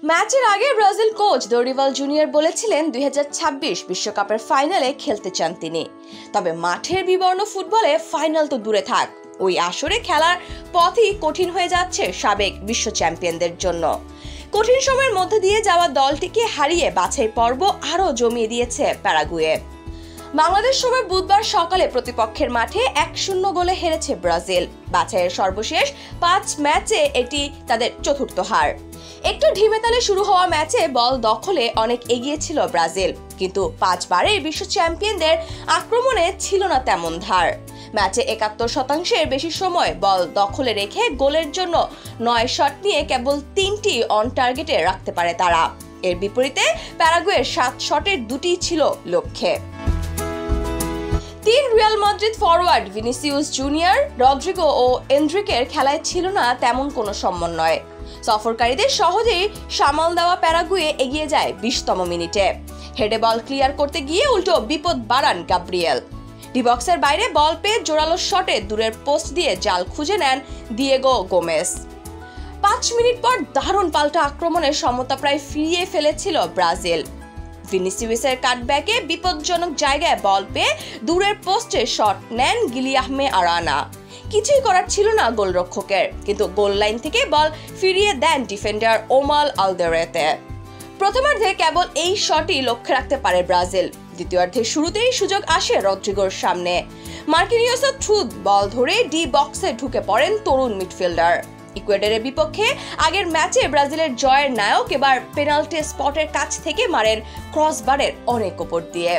ম্যাচের আগে Brazil coach Dorival junior বলেছিলেন 2026 বিশ্বকাপের ফাইনালে খেলতে চান তিনি। তবে মাঠের বিবর্ণ ফুটবলে ফাইনাল তো দূরে থাক, ওই আসরে খেলার পথই কঠিন হয়ে যাচ্ছে সাবেক বিশ্ব চ্যাম্পিয়নদের জন্য। কঠিন সময়ের মধ্যে দিয়ে যাওয়া দলটিকে হারিয়ে বাছাই পর্ব আরও জমিয়ে দিয়েছে প্যারাগুয়ে। বাংলাদেশ সময় বুধবার সকালে প্রতিপক্ষের মাঠে 1-0 গোলে হেরেছে ব্রাজিল। বাছাইয়ের সর্বশেষ 5 ম্যাচে এটি তাদের চতুর্থ হার। একটু ঢিমেতালে শুরু হওয়া ম্যাচে বল দখলে অনেক এগিয়ে ছিল ব্রাজিল, কিন্তু 5 বারের বিশ্ব চ্যাম্পিয়নদের আক্রমণে ছিল না তেমন ধার। ম্যাচে 71% বেশি সময় বল দখলে রেখে গোলের জন্য 9 শট নিয়ে কেবল 3টি অন টার্গেটে রাখতে পারে তারা। এর বিপরীতে প্যারাগুয়ের 7 শটের 2টি ছিল লক্ষ্যে। Real Madrid forward Vinicius Junior, Rodrygo ও এন্ড্রিকের খেলায় ছিল না তেমন কোনো সমন্বয়। সফরকারীদের সহজেই সামাল দেওয়া প্যারাগুয়ে এগিয়ে যায় 20তম মিনিটে। হেডে বল ক্লিয়ার করতে গিয়ে উল্টো বিপদ বাড়ান গাব্রিয়েল। ডি বক্সের বাইরে বল পেয়ে জোরালো শটে দূরের পোস্ট দিয়ে জাল খুঁজে নেন দিয়েগো গোমেজ। 5 মিনিট পর দারুণ পাল্টা আক্রমণের সমতা প্রায় ফিরিয়ে ফেলেছিল ব্রাজিল। ভিনিসিয়াসের কাটব্যাকে বিপজ্জনক জায়গায় বল পেয়ে দূরের পোস্টে শট নেন গিলিয়াহমে আরানা। কিছুই করার ছিল না গোলরক্ষকের, কিন্তু গোল লাইন থেকে বল ফিরিয়ে দেন ডিফেন্ডার ওমাল আলদেরেতে। প্রথমার্ধে কেবল এই শটই লক্ষ্যে রাখতে পারে ব্রাজিল। দ্বিতীয়ার্ধের শুরুতেই সুযোগ আসে রদ্রিগোর সামনে। মার্কিনিয়োসের থ্রুত বল ধরে ডি বক্সে ঢুকে পড়েন তরুণ মিডফিল্ডার। ইকুয়েডরের বিপক্ষে আগের ম্যাচে ব্রাজিলের জয়ের নায়ক এবার পেনাল্টি স্পটের কাছ থেকে মারেন ক্রসবারের অনেক উপর দিয়ে।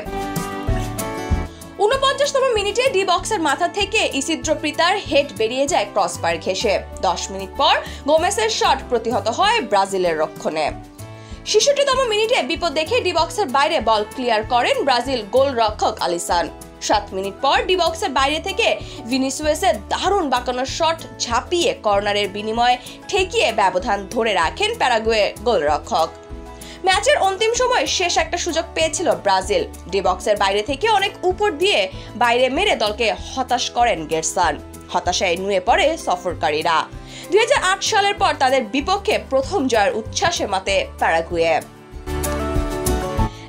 49তম মিনিটে ডি বক্সের মাথা থেকে ইসিদ্রো প্রিতার হেড বেরিয়ে যায় ক্রসবার ঘেঁষে। 10 মিনিট পর গোমেসের শট প্রতিহত হয় ব্রাজিলের রক্ষণে। 66তম মিনিটে বিপদ দেখে ডি বক্সের বাইরে বল ক্লিয়ার করেন ব্রাজিল গোলরক্ষক আলিসান। 7 মিনিট পর ডি বক্সের বাইরে থেকে ভিনিসিয়াসের দারুণ বাঁকানো শট ঝাঁপিয়ে কর্নারের বিনিময়ে ঠেকিয়ে ব্যবধান ধরে রাখেন প্যারাগুয়ে গোলরক্ষক। ম্যাচের অন্তিম সময় শেষ একটা সুযোগ পেয়েছিল ব্রাজিল। ডি বক্সের বাইরে থেকে অনেক উপর দিয়ে বাইরে মেরে দলকে হতাশ করেন গেরসান। হতাশায় নুয়ে পড়ে সফরকারীরা। 2008 সালের পর তাদের বিপক্ষে প্রথম জয়ের উচ্ছ্বাসে মাতে প্যারাগুয়ে।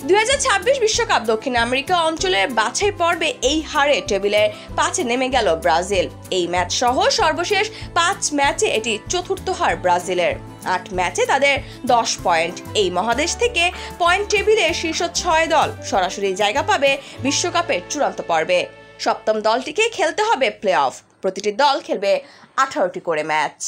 2026 বিশ্বকাপ দক্ষিণ আমেরিকা অঞ্চলের বাছাই পর্বে এই হারে টেবিলের 5-এ নেমে গেল ব্রাজিল। এই ম্যাচ সহ সর্বশেষ 5 ম্যাচে এটি চতুর্থ হার ব্রাজিলের। 8 ম্যাচে তাদের 10 পয়েন্ট। এই মহাদেশ থেকে পয়েন্ট টেবিলে শীর্ষ 6 দল সরাসরি জায়গা পাবে বিশ্বকাপের চূড়ান্ত পর্বে। সপ্তম দলটিকে খেলতে হবে প্লে অফ। প্রতিটি দল খেলবে 18টি করে ম্যাচ।